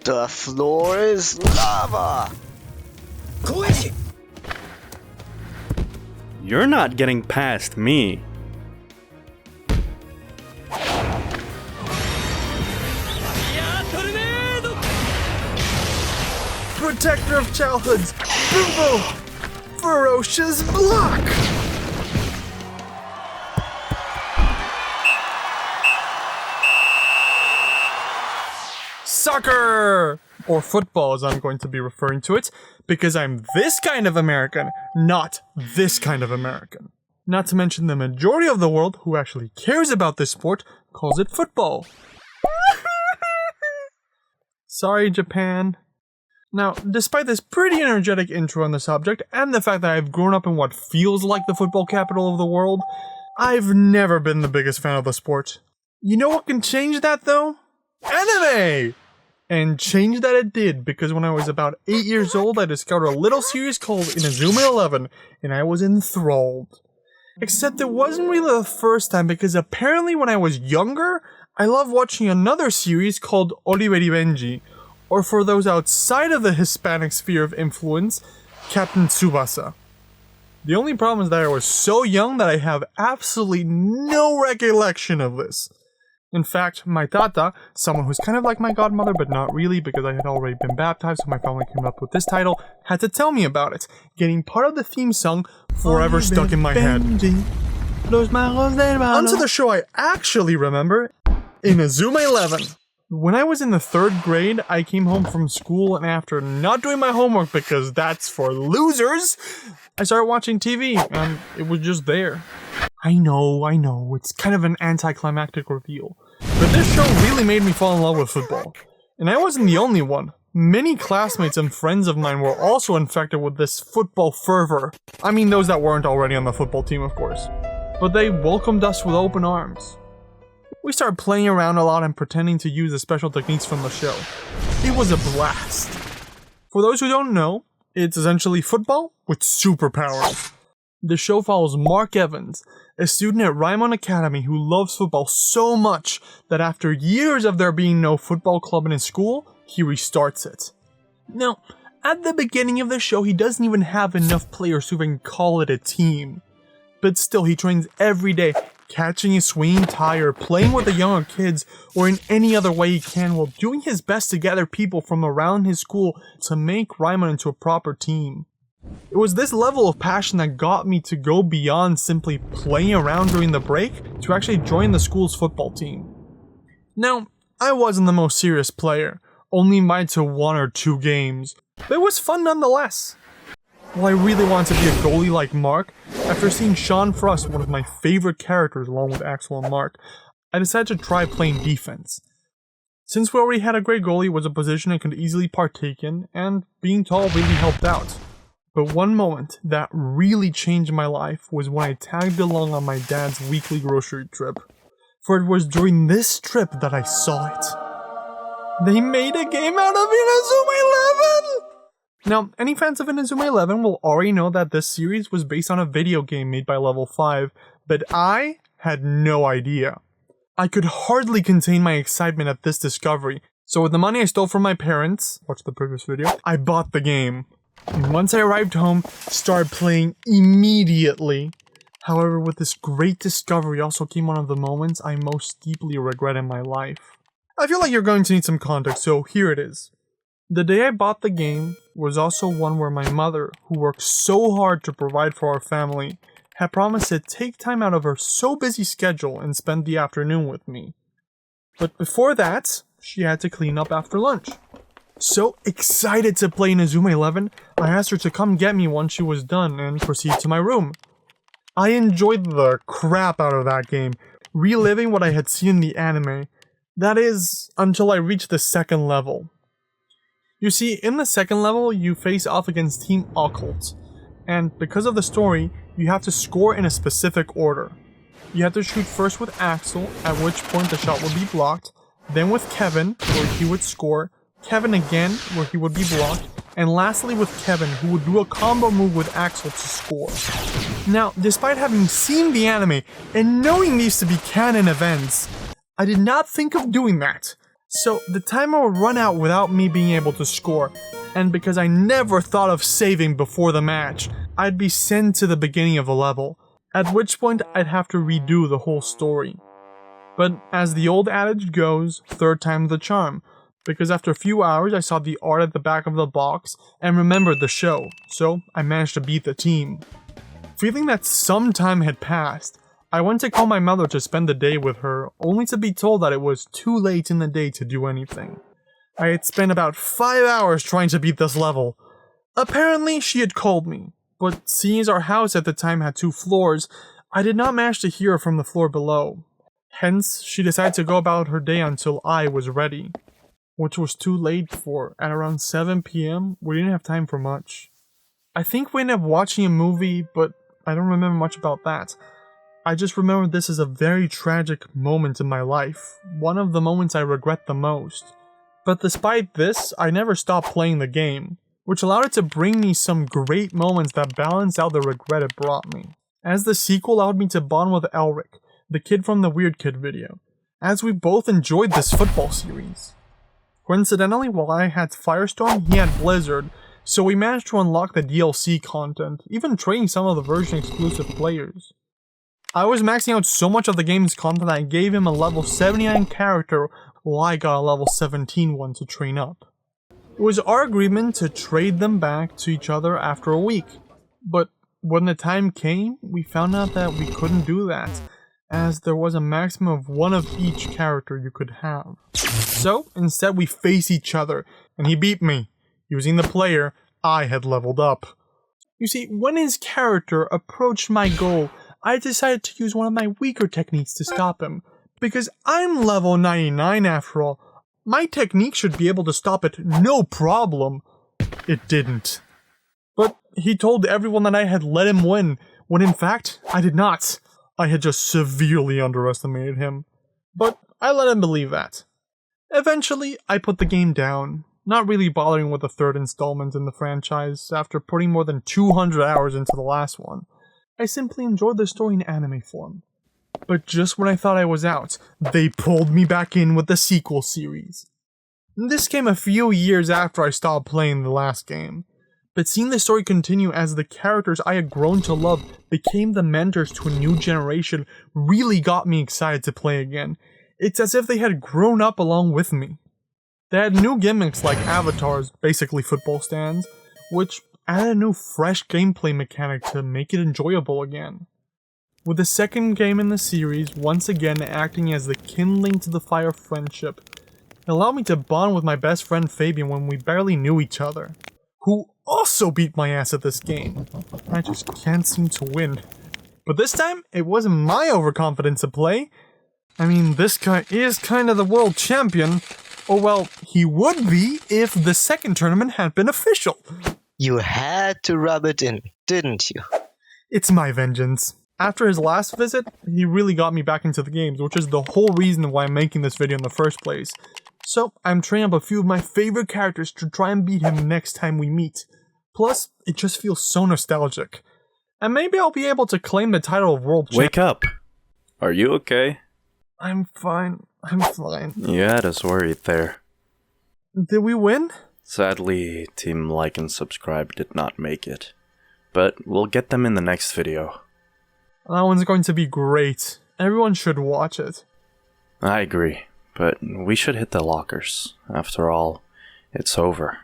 The floor is lava! You're not getting past me. Protector of childhoods, Brutal, ferocious block! Soccer! Or football, as I'm going to be referring to it, because I'm this kind of American, not this kind of American. Not to mention the majority of the world who actually cares about this sport calls it football. Sorry, Japan. Now, despite this pretty energetic intro on the subject, and the fact that I've grown up in what feels like the football capital of the world, I've never been the biggest fan of the sport. You know what can change that, though? Anime! And change that it did, because when I was about 8 years old, I discovered a little series called Inazuma 11, and I was enthralled. Except it wasn't really the first time, because apparently when I was younger, I loved watching another series called Oliver Benji, or for those outside of the Hispanic sphere of influence, Captain Tsubasa. The only problem is that I was so young that I have absolutely no recollection of this. In fact, my tata, someone who's kind of like my godmother but not really because I had already been baptized so my family came up with this title, had to tell me about it, getting part of the theme song forever stuck in my head. Onto the show I actually remember, Inazuma 11. When I was in the 3rd grade, I came home from school and after not doing my homework because that's for losers, I started watching TV and it was just there. I know, it's kind of an anticlimactic reveal. But this show really made me fall in love with football. And I wasn't the only one. Many classmates and friends of mine were also infected with this football fervor. I mean those that weren't already on the football team, of course. But they welcomed us with open arms. We started playing around a lot and pretending to use the special techniques from the show. It was a blast. For those who don't know, it's essentially football with superpowers. The show follows Mark Evans, a student at Raimon Academy who loves football so much that after years of there being no football club in his school, he restarts it. Now, at the beginning of the show, he doesn't even have enough players to even call it a team. But still, he trains every day, catching his swinging tire, playing with the younger kids, or in any other way he can while doing his best to gather people from around his school to make Raimon into a proper team. It was this level of passion that got me to go beyond simply playing around during the break to actually join the school's football team. Now, I wasn't the most serious player, only invited to 1 or 2 games, but it was fun nonetheless. While I really wanted to be a goalie like Mark, after seeing Sean Frost, one of my favorite characters along with Axel and Mark, I decided to try playing defense. Since we already had a great goalie, it was a position I could easily partake in, and being tall really helped out. But one moment that really changed my life was when I tagged along on my dad's weekly grocery trip. For it was during this trip that I saw it. They made a game out of Inazuma 11! Now, any fans of Inazuma 11 will already know that this series was based on a video game made by Level 5, but I had no idea. I could hardly contain my excitement at this discovery, so with the money I stole from my parents, watch the previous video, I bought the game. And once I arrived home, started playing immediately. However, with this great discovery also came one of the moments I most deeply regret in my life. I feel like you're going to need some context, so here it is. The day I bought the game was also one where my mother, who worked so hard to provide for our family, had promised to take time out of her so busy schedule and spend the afternoon with me. But before that, she had to clean up after lunch. So excited to play Inazuma 11, I asked her to come get me once she was done and proceed to my room. I enjoyed the crap out of that game, reliving what I had seen in the anime. That is, until I reached the 2nd level. You see, in the 2nd level, you face off against Team Occult, and because of the story, you have to score in a specific order. You have to shoot first with Axel, at which point the shot would be blocked, then with Kevin, where he would score, Kevin again, where he would be blocked, and lastly with Kevin, who would do a combo move with Axel to score. Now, despite having seen the anime and knowing these to be canon events, I did not think of doing that. So the timer would run out without me being able to score, and because I never thought of saving before the match, I'd be sent to the beginning of the level, at which point I'd have to redo the whole story. But as the old adage goes, third time's the charm, because after a few hours I saw the art at the back of the box and remembered the show, so I managed to beat the team. Feeling that some time had passed, I went to call my mother to spend the day with her, only to be told that it was too late in the day to do anything. I had spent about 5 hours trying to beat this level. Apparently, she had called me, but seeing as our house at the time had 2 floors, I did not manage to hear her from the floor below. Hence, she decided to go about her day until I was ready. Which was too late, for at around 7 PM, we didn't have time for much. I think we ended up watching a movie, but I don't remember much about that. I just remember this as a very tragic moment in my life, one of the moments I regret the most. But despite this, I never stopped playing the game, which allowed it to bring me some great moments that balanced out the regret it brought me. As the sequel allowed me to bond with Elric, the kid from the Weird Kid video, as we both enjoyed this football series. Coincidentally, while I had Firestorm, he had Blizzard, so we managed to unlock the DLC content, even trading some of the version exclusive players. I was maxing out so much of the game's content that I gave him a level 79 character while I got a level 17 one to train up. It was our agreement to trade them back to each other after a week, but when the time came, we found out that we couldn't do that, as there was a maximum of 1 of each character you could have. So instead we face each other, and he beat me. Using the player I had leveled up. You see, when his character approached my goal, I decided to use one of my weaker techniques to stop him. Because I'm level 99 after all, my technique should be able to stop it no problem. It didn't. But he told everyone that I had let him win, when in fact, I did not. I had just severely underestimated him. But I let him believe that. Eventually, I put the game down, not really bothering with the 3rd installment in the franchise after putting more than 200 hours into the last one. I simply enjoyed the story in anime form. But just when I thought I was out, they pulled me back in with the sequel series. This came a few years after I stopped playing the last game, but seeing the story continue as the characters I had grown to love became the mentors to a new generation really got me excited to play again. It's as if they had grown up along with me. They had new gimmicks like avatars, basically football stands, which added a new fresh gameplay mechanic to make it enjoyable again. With the second game in the series once again acting as the kindling to the fire of friendship, it allowed me to bond with my best friend Fabian when we barely knew each other, who also beat my ass at this game. I just can't seem to win. But this time, it wasn't my overconfidence to play. I mean, this guy is kind of the world champion. Or well, he would be if the second tournament had been official. You had to rub it in, didn't you? It's my vengeance. After his last visit, he really got me back into the games, which is the whole reason why I'm making this video in the first place. So, I'm training up a few of my favorite characters to try and beat him next time we meet. Plus, it just feels so nostalgic. And maybe I'll be able to claim the title of world champion. Wake up! Are you okay? I'm fine. I'm fine. You had us worried there. Did we win? Sadly, Team Like and Subscribe did not make it. But we'll get them in the next video. That one's going to be great. Everyone should watch it. I agree, but we should hit the lockers. After all, it's over.